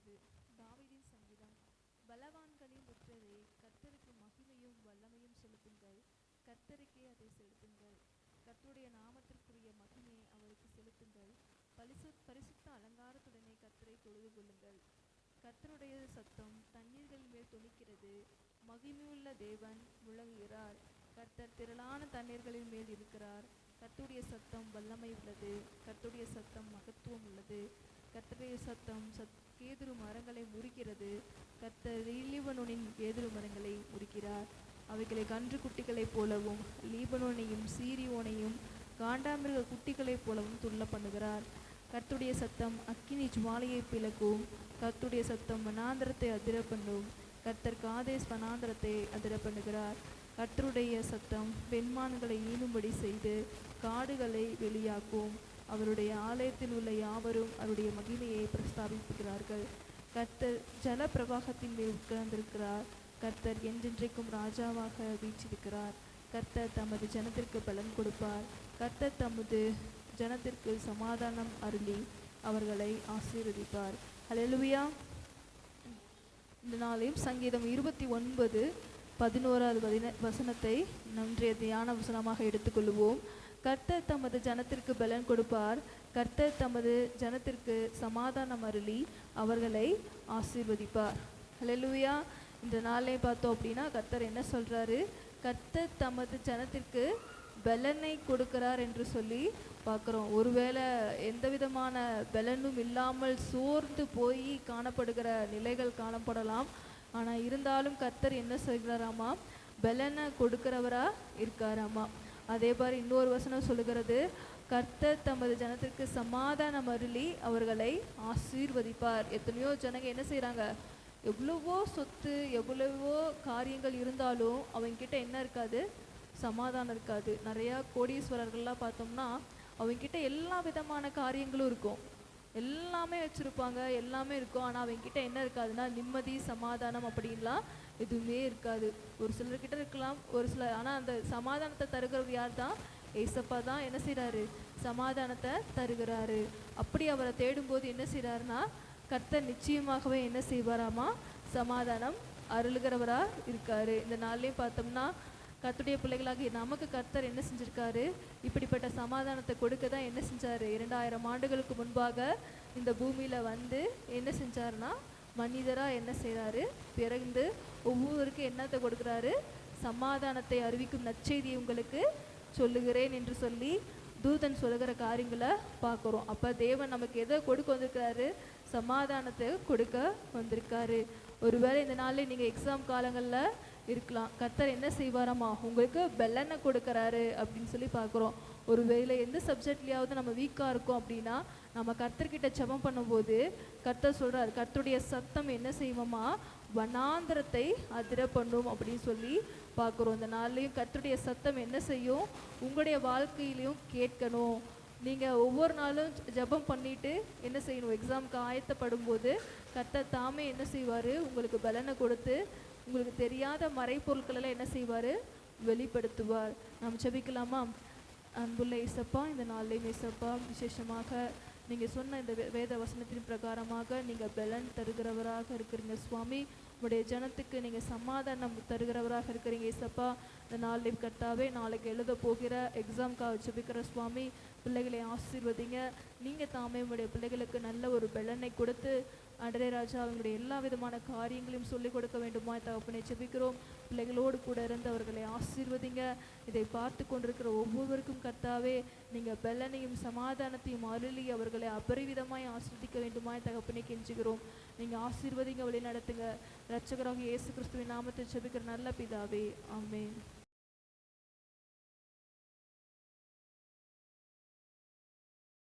இருக்கிறது. தாவீதின் சங்கீதம். பலவான்களின் புத்திரரே, கர்த்தருக்கு மகிமையும் வல்லமையும் செலுத்துங்கள். கர்த்தருக்கே அதை செலுத்துங்கள். கர்த்தருடைய நாமத்திற்குரிய மகிமையை அவருக்கு செலுத்துங்கள். பரிசுத்த அலங்காரத்துடனே கர்த்தரை தொழுது கொள்ளுங்கள். கர்த்தருடைய சத்தம் தண்ணீர்கள் மேல் தொனிக்கிறது. மகிமையுள்ள தேவன் முழங்குகிறார். கர்த்தர் திரளான தண்ணீர்களின் மேல் இருக்கிறார். கர்த்தருடைய சத்தம் வல்லமை உள்ளது. கர்த்தருடைய சத்தம் மகத்துவம் உள்ளது. கர்த்தருடைய சத்தம் கேதுரு மரங்களை முறிக்கிறது. கர்த்தர் லீபனோனின் கேதுரு மரங்களை முறிக்கிறார். அவைகளை கன்று குட்டிகளைப் போலவும் லீபனோனையும் சீரியோனையும் காண்டாமிருக குட்டிகளைப் போலவும் துள்ள பண்ணுகிறார். கர்த்தருடைய சத்தம் அக்கினி ஜுவாலையை பிளக்கும். கர்த்தருடைய சத்தம் வனாந்தரத்தை அதிர பண்ணும். கர்த்தர் காதேஸ் வனாந்தரத்தை அதிர பண்ணுகிறார். கர்த்தருடைய சத்தம் பெண்மான்களை ஈனும்படி செய்து காடுகளை வெளியாக்கும். அவருடைய ஆலயத்தில் உள்ள யாவரும் அவருடைய மகிமையை பிரஸ்தாபிக்கிறார்கள். கர்த்தர் ஜல பிரவாகத்தின் மேல் உட்கார்ந்திருக்கிறார். கர்த்தர் என்றென்றைக்கும் ராஜாவாக வீற்றிருக்கிறார். கர்த்தர் தமது ஜனத்திற்கு பலன் கொடுப்பார். கர்த்தர் தமது ஜனத்திற்கு சமாதானம் அருளி அவர்களை ஆசீர்வதிப்பார். ஹல்லேலூயா. இந்த நாளையும் சங்கீதம் 29:11 வசனத்தை நம்முடைய தியான வசனமாக எடுத்துக்கொள்வோம். கர்த்தர் தமது ஜனத்திற்கு பலன் கொடுப்பார். கர்த்தர் தமது ஜனத்திற்கு சமாதானம் அருளி அவர்களை ஆசீர்வதிப்பார். ஹல்லேலூயா. இந்த நாளே பார்த்தோம் அப்படின்னா கர்த்தர் என்ன சொல்றாரு? கர்த்தர் தமது ஜனத்திற்கு பலனை கொடுக்கிறார் என்று சொல்லி பார்க்குறோம். ஒருவேளை எந்த விதமான பலனும் இல்லாமல் சோர்ந்து போய் காணப்படுகிற நிலைகள் காணப்படலாம். ஆனால் இருந்தாலும் கர்த்தர் என்ன செய்கிறாராமா? பலனை கொடுக்கிறவரா இருக்காராமா. அதே மாதிரி இன்னொரு வசனம் சொல்லுகிறது, கர்த்தர் தமது ஜனத்திற்கு சமாதானம் அருளி அவர்களை ஆசீர்வதிப்பார். எத்தனையோ ஜனங்க என்ன செய்கிறாங்க? எவ்வளவோ சொத்து எவ்வளவோ காரியங்கள் இருந்தாலும் அவங்ககிட்ட என்ன இருக்காது? சமாதானம் இருக்காது. நிறையா கோடீஸ்வரர்கள்லாம் பார்த்தோம்னா அவங்ககிட்ட எல்லா விதமான காரியங்களும் இருக்கும், எல்லாமே வச்சுருப்பாங்க, எல்லாமே இருக்கும். ஆனால் அவங்ககிட்ட என்ன இருக்காதுன்னா நிம்மதி சமாதானம் அப்படின்லாம் எதுவுமே இருக்காது. ஒரு சிலர்கிட்ட இருக்கலாம், ஒரு சிலர். ஆனால் அந்த சமாதானத்தை தருகிறவர் யார் தான்? ஏசப்பா தான் என்ன செய்கிறாரு? சமாதானத்தை தருகிறாரு. அப்படி அவரை தேடும்போது என்ன செய்கிறாருன்னா கர்த்தர் நிச்சயமாகவே என்ன செய்வாராமா? சமாதானம் அருளுகிறவரா இருக்காரு. இந்த நாள்லேயும் பார்த்தோம்னா கர்த்தருடைய பிள்ளைகளாக நமக்கு கர்த்தர் என்ன செஞ்சிருக்காரு? இப்படிப்பட்ட சமாதானத்தை கொடுக்க தான் என்ன செஞ்சாரு? 2000 ஆண்டுகளுக்கு முன்பாக இந்த பூமியில வந்து என்ன செஞ்சாருன்னா மனிதராக என்ன செய்கிறாரு? பிறந்து ஒவ்வொருவருக்கும் என்னத்தை கொடுக்குறாரு? சமாதானத்தை அறிவிக்கும் நற்செய்தியை உங்களுக்கு சொல்லுகிறேன் என்று சொல்லி தூதன் சொல்லுகிற காரியங்களை பார்க்குறோம். அப்போ தேவன் நமக்கு எதை கொடுக்க வந்திருக்கிறாரு? சமாதானத்தை கொடுக்க வந்திருக்காரு. ஒருவேளை இந்த நாளில் நீங்கள் எக்ஸாம் காலங்களில் இருக்கலாம். கர்த்தர் என்ன செய்வாராமா? உங்களுக்கு பலனை கொடுக்குறாரு அப்படின்னு சொல்லி பார்க்குறோம். ஒருவேளை எந்த சப்ஜெக்ட்லையாவது நம்ம வீக்காக இருக்கோம் அப்படின்னா நம்ம கர்த்தர்கிட்ட ஜெபம் பண்ணும்போது கர்த்தர் சொல்கிறார், கர்த்தருடைய சத்தம் என்ன செய்வோமா? வனாந்தரத்தை அதிர பண்ணும் அப்படின்னு சொல்லி பார்க்குறோம். இந்த நாள்லையும் கர்த்தருடைய சத்தம் என்ன செய்யும்? உங்களுடைய வாழ்க்கையிலையும் கேட்கணும். நீங்கள் ஒவ்வொரு நாளும் ஜெபம் பண்ணிவிட்டு என்ன செய்யணும்? எக்ஸாமுக்கு ஆயத்தப்படும் போது கர்த்தர் தாமே என்ன செய்வார்? உங்களுக்கு பலனை கொடுத்து உங்களுக்கு தெரியாத மறைப்பொருட்களெல்லாம் என்ன செய்வார்? வெளிப்படுத்துவார். நாம் ஜெபிக்கலாமா? அன்புள்ள இயேசப்பா, இந்த நாளிலேயும் இயேசப்பா விசேஷமாக நீங்கள் சொன்ன இந்த வேத வசனத்தின் பிரகாரமாக நீங்கள் பலன் தருகிறவராக இருக்கிறீங்க சுவாமி. உங்களுடைய ஜனத்துக்கு நீங்கள் சமாதானம் தருகிறவராக இருக்கிறீங்க இயேசப்பா. இந்த நாளில் கர்த்தாவே நாளைக்கு எழுத போகிற எக்ஸாம்காக ஜெபிக்கிற சுவாமி, பிள்ளைகளை ஆசீர்வதிங்க. நீங்கள் தாமே உங்களுடைய பிள்ளைகளுக்கு நல்ல ஒரு பலனை கொடுத்து அடரே ராஜா அவங்களுடைய எல்லா விதமான காரியங்களையும் சொல்லிக் கொடுக்க வேண்டுமா தகப்பனை ஜெபிக்கிறோம். பிள்ளைகளோடு கூட இருந்து அவர்களை ஆசீர்வதிங்க. இதை பார்த்து கொண்டிருக்கிற ஒவ்வொருவருக்கும் கர்த்தாவே நீங்கள் பலனையும் சமாதானத்தையும் அருளி அவர்களை அபரிவிதமாய் ஆசீர்வதிக்க வேண்டுமாய் தகப்பனை கெஞ்சுகிறோம். நீங்கள் ஆசீர்வதிங்க, வழி நடத்துங்க. இரட்சகராக இயேசு கிறிஸ்துவின் நாமத்தை ஜெபிக்கிற நல்ல பிதாவே, ஆமென்.